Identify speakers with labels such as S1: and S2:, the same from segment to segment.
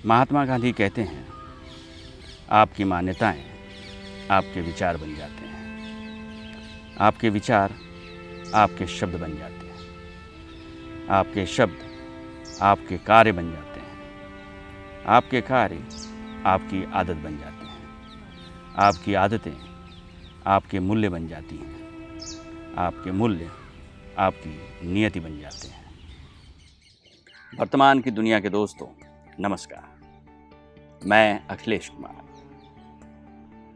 S1: महात्मा गांधी कहते हैं, आपकी मान्यताएं आपके विचार बन जाते हैं, आपके विचार आपके शब्द बन जाते हैं, आपके शब्द आपके कार्य बन जाते हैं, आपके कार्य आपकी आदत बन जाते हैं, आपकी आदतें आपके मूल्य बन जाती हैं, आपके मूल्य आपकी नियति बन जाते हैं। वर्तमान की दुनिया के दोस्तों, नमस्कार। मैं अखिलेश कुमार।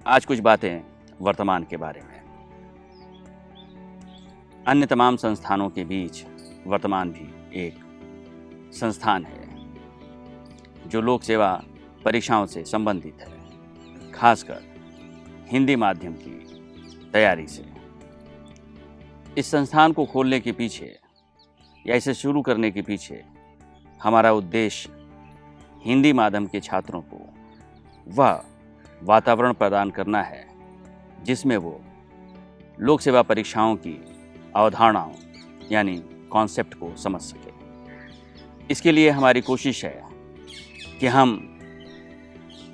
S1: आज कुछ बातें वर्तमान के बारे में। अन्य तमाम संस्थानों के बीच वर्तमान भी एक संस्थान है जो लोक सेवा परीक्षाओं से संबंधित है, खासकर हिंदी माध्यम की तैयारी से। इस संस्थान को खोलने के पीछे या इसे शुरू करने के पीछे हमारा उद्देश्य हिंदी माध्यम के छात्रों को वह वातावरण प्रदान करना है जिसमें वो लोक सेवा परीक्षाओं की अवधारणाओं यानी कॉन्सेप्ट को समझ सके। इसके लिए हमारी कोशिश है कि हम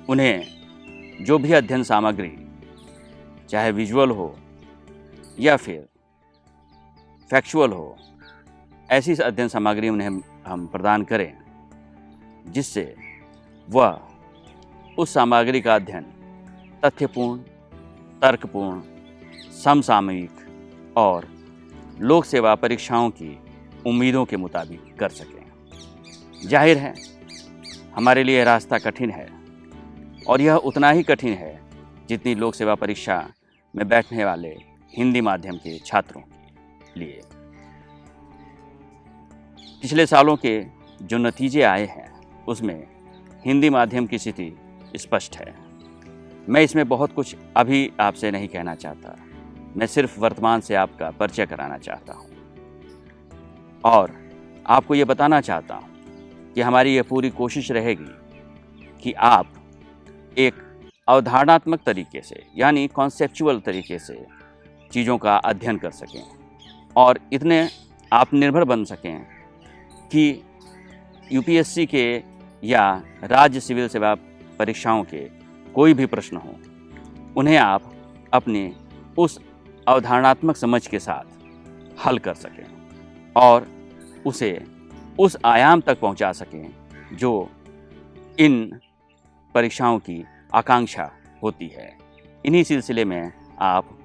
S1: उन्हें जो भी अध्ययन सामग्री, चाहे विजुअल हो या फिर फैक्चुअल हो, ऐसी अध्ययन सामग्री उन्हें हम प्रदान करें जिससे वह उस सामग्री का अध्ययन तथ्यपूर्ण, तर्कपूर्ण, समसामयिक और लोक सेवा परीक्षाओं की उम्मीदों के मुताबिक कर सकें। जाहिर है हमारे लिए रास्ता कठिन है और यह उतना ही कठिन है जितनी लोक सेवा परीक्षा में बैठने वाले हिंदी माध्यम के छात्रों के लिए। पिछले सालों के जो नतीजे आए हैं उसमें हिंदी माध्यम की स्थिति स्पष्ट है। मैं इसमें बहुत कुछ अभी आपसे नहीं कहना चाहता, मैं सिर्फ वर्तमान से आपका परिचय कराना चाहता हूँ और आपको ये बताना चाहता हूँ कि हमारी ये पूरी कोशिश रहेगी कि आप एक अवधारणात्मक तरीके से यानी कॉन्सेप्चुअल तरीके से चीज़ों का अध्ययन कर सकें और इतने आत्मनिर्भर बन सकें कि यूपीएससी के या राज्य सिविल सेवा परीक्षाओं के कोई भी प्रश्न हो, उन्हें आप अपने उस अवधारणात्मक समझ के साथ हल कर सकें और उसे उस आयाम तक पहुंचा सकें जो इन परीक्षाओं की आकांक्षा होती है। इन्हीं सिलसिले में आप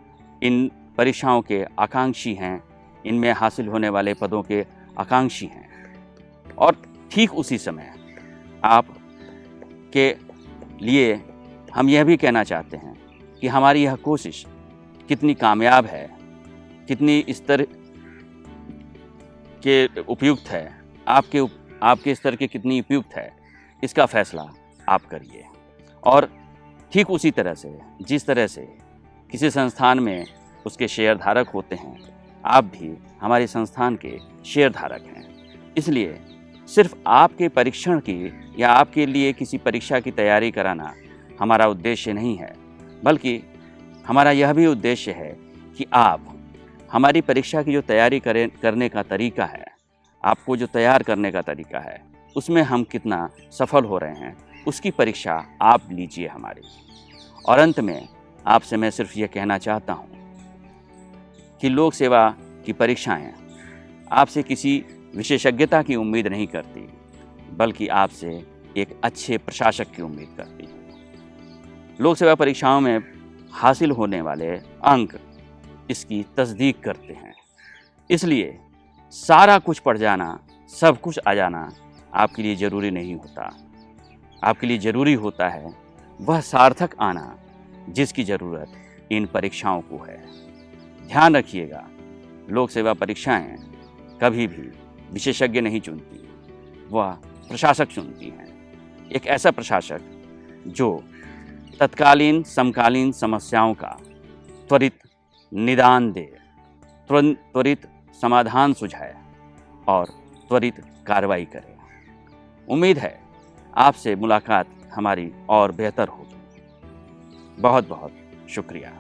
S1: इन परीक्षाओं के आकांक्षी हैं, इनमें हासिल होने वाले पदों के आकांक्षी हैं और ठीक उसी समय आप के लिए हम यह भी कहना चाहते हैं कि हमारी यह कोशिश कितनी कामयाब है, कितनी स्तर के उपयुक्त है, आपके स्तर के कितनी उपयुक्त है, इसका फैसला आप करिए। और ठीक उसी तरह से जिस तरह से किसी संस्थान में उसके शेयरधारक होते हैं, आप भी हमारे संस्थान के शेयरधारक हैं। इसलिए सिर्फ आपके परीक्षण की या आपके लिए किसी परीक्षा की तैयारी कराना हमारा उद्देश्य नहीं है, बल्कि हमारा यह भी उद्देश्य है कि आप हमारी परीक्षा की जो तैयारी करने का तरीका है, आपको जो तैयार करने का तरीका है, उसमें हम कितना सफल हो रहे हैं, उसकी परीक्षा आप लीजिए हमारी। और अंत में आपसे मैं सिर्फ ये कहना चाहता हूँ कि लोक सेवा की परीक्षाएं आपसे किसी विशेषज्ञता की उम्मीद नहीं करती, बल्कि आपसे एक अच्छे प्रशासक की उम्मीद करती है। लोक सेवा परीक्षाओं में हासिल होने वाले अंक इसकी तस्दीक करते हैं। इसलिए सारा कुछ पढ़ जाना, सब कुछ आ जाना आपके लिए ज़रूरी नहीं होता। आपके लिए ज़रूरी होता है वह सार्थक आना जिसकी ज़रूरत इन परीक्षाओं को है। ध्यान रखिएगा, लोक सेवा परीक्षाएं कभी भी विशेषज्ञ नहीं चुनती, वह प्रशासक चुनती हैं। एक ऐसा प्रशासक जो तत्कालीन समकालीन समस्याओं का त्वरित निदान दे, त्वरित समाधान सुझाए और त्वरित कार्रवाई करे। उम्मीद है आपसे मुलाकात हमारी और बेहतर होगी। बहुत बहुत शुक्रिया।